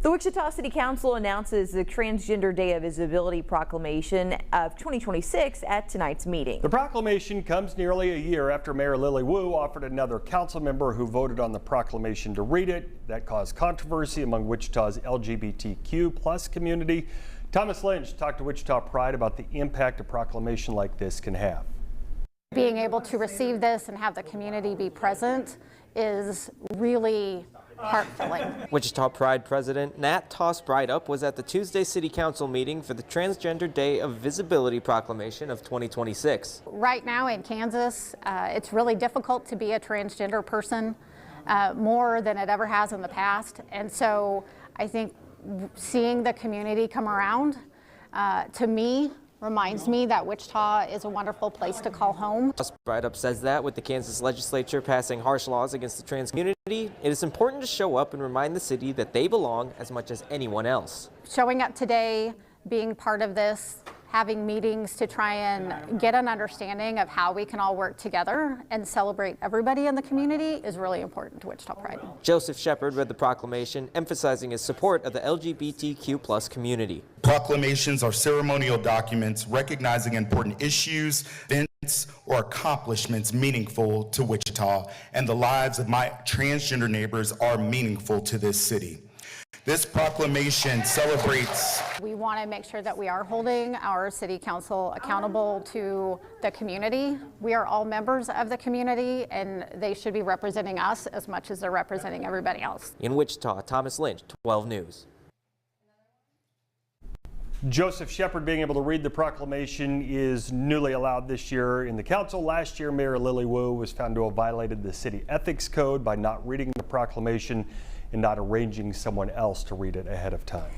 The Wichita City Council announces the Transgender Day of Visibility proclamation of 2026 at tonight's meeting. The proclamation comes nearly a year after Mayor Lily Wu offered another council member who voted on the proclamation to read it. That caused controversy among Wichita's LGBTQ+ community. Thomas Lynch talked to Wichita Pride about the impact a proclamation like this can have. Being able to receive this and have the community be present is really heart-filling. Wichita Pride President Nat Toss Brideup was at the Tuesday City Council meeting for the Transgender Day of Visibility proclamation of 2026. Right now in Kansas, it's really difficult to be a transgender person, more than it ever has in the past. And so I think seeing the community come around, to me, reminds me that Wichita is a wonderful place to call home. Brideup says that with the Kansas legislature passing harsh laws against the trans community, it is important to show up and remind the city that they belong as much as anyone else. Showing up today, being part of this, having meetings to try and get an understanding of how we can all work together and celebrate everybody in the community is really important to Wichita Pride. Joseph Shepard read the proclamation, emphasizing his support of the LGBTQ+ community. Proclamations are ceremonial documents recognizing important issues, events, or accomplishments meaningful to Wichita, and the lives of my transgender neighbors are meaningful to this city. This proclamation celebrates. We want to make sure that we are holding our city council accountable to the community. We are all members of the community, and they should be representing us as much as they're representing everybody else. In Wichita, Thomas Lynch, 12 News. Joseph Shepard being able to read the proclamation is newly allowed this year in the council. Last year, Mayor Lily Wu was found to have violated the city ethics code by not reading the proclamation and not arranging someone else to read it ahead of time.